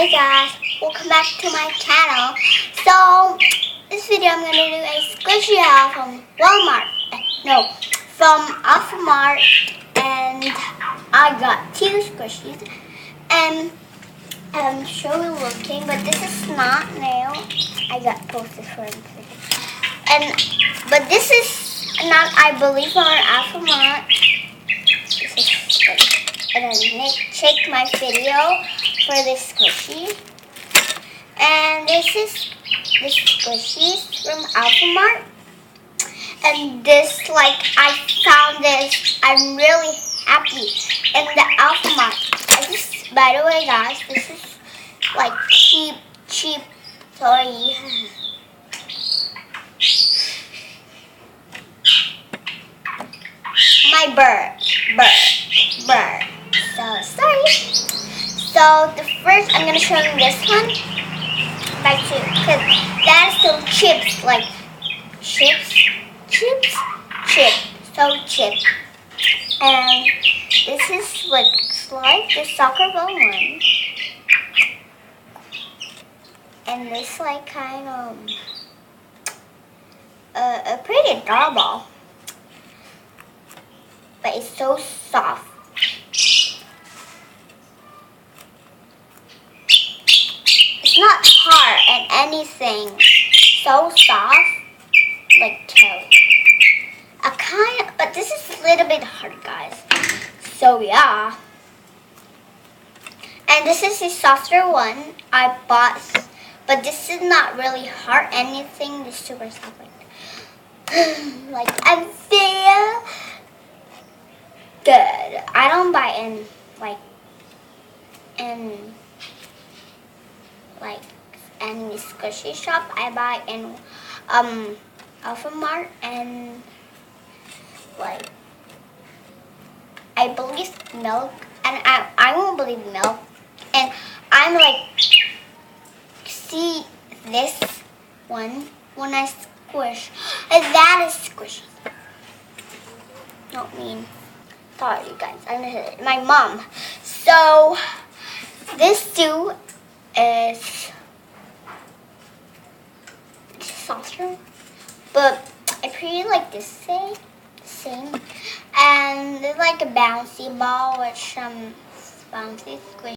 Hey guys, welcome back to my channel. So, this video I'm going to do a squishy haul from Walmart. No, from alfamart, and I got two squishies. And I'm sure we're looking, but this is not new. I got posted for it. But this is not, I believe, from alfamart. This is good. And then check my video for this squishy. And this is the squishies from alfamart. And this, like, I found this. I'm really happy in the alfamart. By the way, guys, this is like cheap. Sorry. My bird. So sorry. So the first, I'm gonna show you this one. Like, because that is so chips, like chips, so chip. And this is like the soccer ball one, and this like kind of a pretty adorable, but it's so soft. It's not hard and anything. So soft, like toad. But this is a little bit hard, guys. So yeah. And this is the softer one I bought, but this is not really hard anything. This is super soft, like I feel good. I don't buy in any squishy shop. I buy in alfamart, and like I believe milk, and I won't believe milk, and I'm like, see this one when I squish, and that is squishy. Not mean. Sorry, you guys. I'm gonna hit it. My mom. So this too is softer, but I pretty like this same, and it's like a bouncy ball with some bouncy squish.